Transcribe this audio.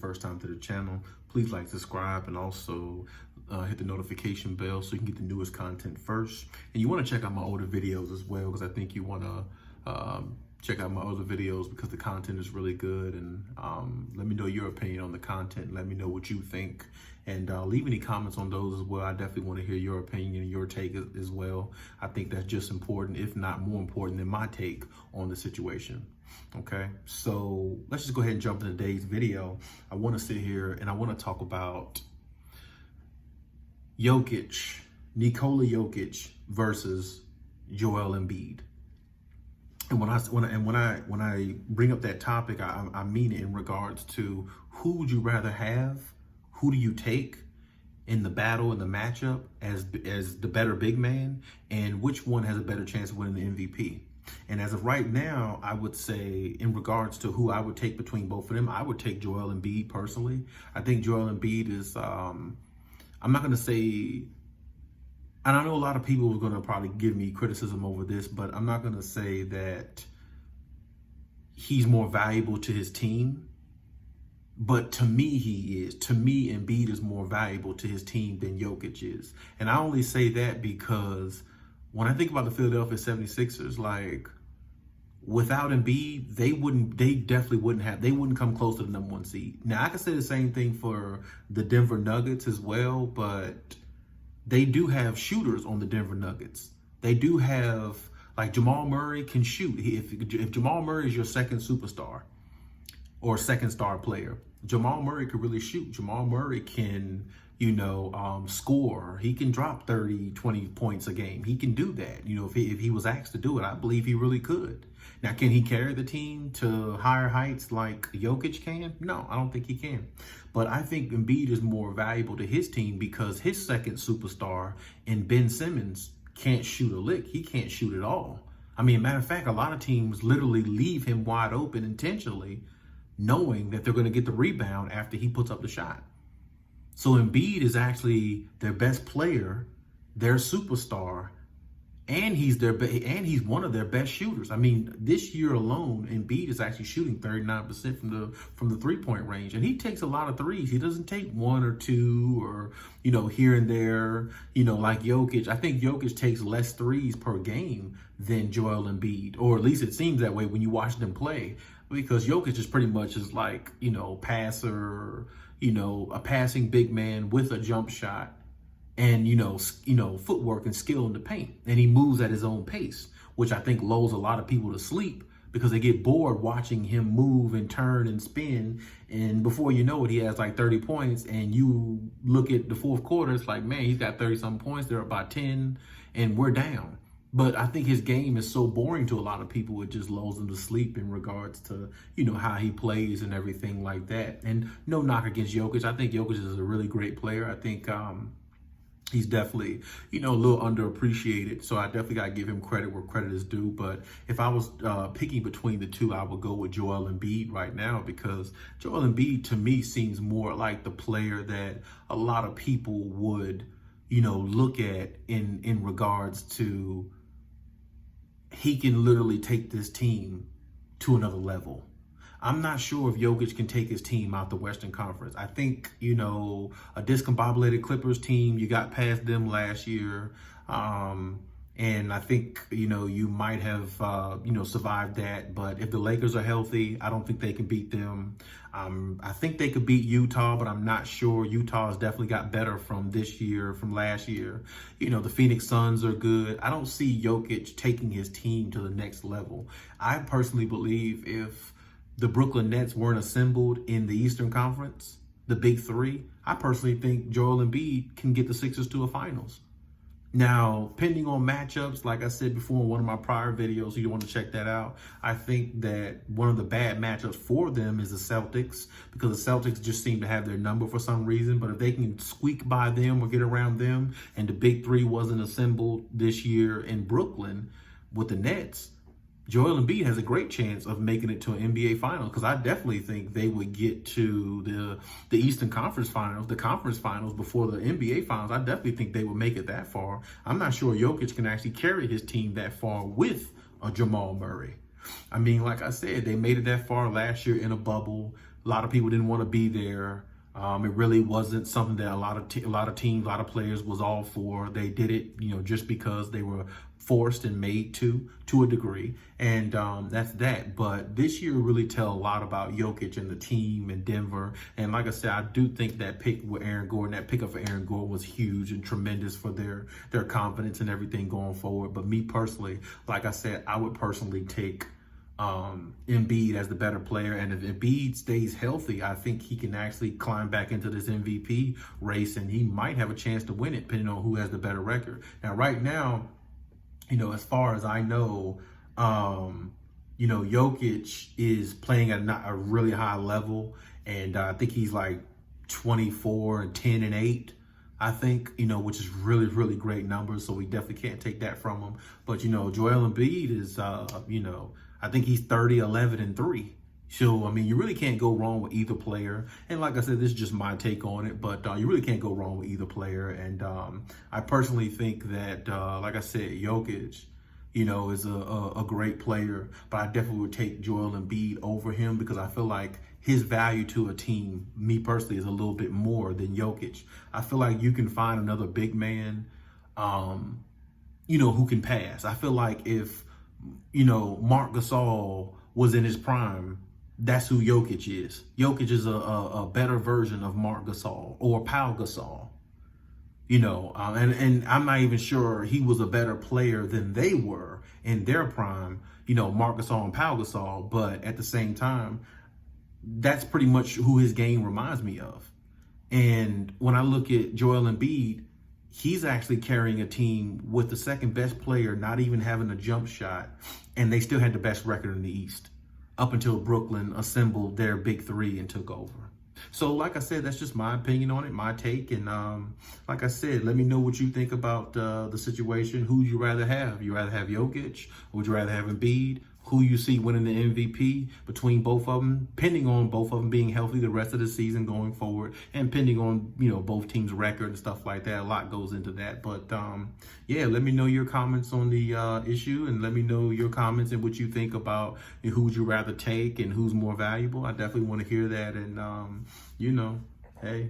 first time to the channel, please like, subscribe, and also hit the notification bell so you can get the newest content first. And you want to check out my older videos as well, because I think you want to check out my other videos because the content is really good. And let me know your opinion on the content and let me know what you think. And leave any comments on those as well. I definitely want to hear your opinion and your take as well. I think that's just important, if not more important than my take on the situation. Okay, so let's just go ahead and jump into today's video. I want to sit here and I want to talk about Jokic, Nikola Jokic versus Joel Embiid. And when I bring up that topic, I mean it in regards to who would you rather have? Who do you take in the battle, in the matchup, as the better big man, and which one has a better chance of winning the MVP? And as of right now, I would say in regards to who I would take between both of them, I would take Joel Embiid personally. I think Joel Embiid is, I'm not going to say, and I know a lot of people are going to probably give me criticism over this, but I'm not going to say that he's more valuable to his team. But to me, he is. To me, Embiid is more valuable to his team than Jokic is. And I only say that because when I think about the Philadelphia 76ers, like, without Embiid, they wouldn't come close to the #1 seed. Now, I can say the same thing for the Denver Nuggets as well, but they do have shooters on the Denver Nuggets. They do have, like, Jamal Murray can shoot. If Jamal Murray is your second superstar or second star player, Jamal Murray could really shoot. Jamal Murray can, score. He can drop 30, 20 points a game. He can do that. If he was asked to do it, I believe he really could. Now, can he carry the team to higher heights like Jokic can? No, I don't think he can. But I think Embiid is more valuable to his team because his second superstar in Ben Simmons can't shoot a lick. He can't shoot at all. I mean, matter of fact, a lot of teams literally leave him wide open intentionally, knowing that they're going to get the rebound after he puts up the shot. So Embiid is actually their best player, their superstar, and he's one of their best shooters. I mean, this year alone, Embiid is actually shooting 39% from the 3-point range, and he takes a lot of threes. He doesn't take one or two or here and there, like Jokic. I think Jokic takes less threes per game than Joel Embiid, or at least it seems that way when you watch them play. Because Jokic is pretty much like, passer, a passing big man with a jump shot and, footwork and skill in the paint. And he moves at his own pace, which I think lulls a lot of people to sleep because they get bored watching him move and turn and spin. And before you know it, he has like 30 points. And you look at the fourth quarter, it's like, man, he's got 30-something points. They're up by 10 and we're down. But I think his game is so boring to a lot of people, it just lulls them to sleep in regards to, how he plays and everything like that. And no knock against Jokic. I think Jokic is a really great player. I think he's definitely, a little underappreciated. So I definitely got to give him credit where credit is due. But if I was picking between the two, I would go with Joel Embiid right now because Joel Embiid, to me, seems more like the player that a lot of people would, look at in regards to he can literally take this team to another level. I'm not sure if Jokic can take his team out the Western Conference. I think, a discombobulated Clippers team, you got past them last year. And I think, you might have, survived that. But if the Lakers are healthy, I don't think they can beat them. I think they could beat Utah, but I'm not sure. Utah has definitely got better from this year, from last year. The Phoenix Suns are good. I don't see Jokic taking his team to the next level. I personally believe if the Brooklyn Nets weren't assembled in the Eastern Conference, the big three, I personally think Joel Embiid can get the Sixers to a finals. Now, depending on matchups, like I said before in one of my prior videos, you want to check that out. I think that one of the bad matchups for them is the Celtics because the Celtics just seem to have their number for some reason. But if they can squeak by them or get around them and the big three wasn't assembled this year in Brooklyn with the Nets, Joel Embiid has a great chance of making it to an NBA final because I definitely think they would get to the Eastern Conference Finals, the conference finals before the NBA Finals. I definitely think they would make it that far. I'm not sure Jokic can actually carry his team that far with a Jamal Murray. I mean, like I said, they made it that far last year in a bubble. A lot of people didn't want to be there. It really wasn't something that a lot of teams, a lot of players was all for. They did it, just because they were forced and made to a degree, and that's that. But this year really tell a lot about Jokic and the team in Denver. And like I said, I do think that pick with Aaron Gordon, that pickup for Aaron Gordon was huge and tremendous for their confidence and everything going forward. But me personally, like I said, I would personally take Embiid as the better player. And if Embiid stays healthy, I think he can actually climb back into this MVP race, and he might have a chance to win it, depending on who has the better record. Now, right now, as far as I know, Jokic is playing at a really high level, and I think he's like 24-10-8. I think, which is really, really great numbers. So we definitely can't take that from him. But, Joel Embiid is, I think he's 30-11-3. So, you really can't go wrong with either player. And like I said, this is just my take on it, but you really can't go wrong with either player. And I personally think that, like I said, Jokic, is a great player, but I definitely would take Joel Embiid over him because I feel like his value to a team, me personally, is a little bit more than Jokic. I feel like you can find another big man, who can pass. I feel like if, Marc Gasol was in his prime, that's who Jokic is. Jokic is a better version of Marc Gasol or Pau Gasol. And I'm not even sure he was a better player than they were in their prime, Marc Gasol and Pau Gasol. But at the same time, that's pretty much who his game reminds me of. And when I look at Joel Embiid, he's actually carrying a team with the second best player not even having a jump shot, and they still had the best record in the East up until Brooklyn assembled their big three and took over. So like I said, that's just my opinion on it, my take. And like I said, let me know what you think about the situation. Who you rather have? You rather have Jokic, or would you rather have Embiid? Who you see winning the MVP between both of them, pending on both of them being healthy the rest of the season going forward, and pending on, both teams' record and stuff like that. A lot goes into that. But yeah, let me know your comments on the issue, and let me know your comments and what you think about who would you rather take and who's more valuable. I definitely want to hear that. And hey.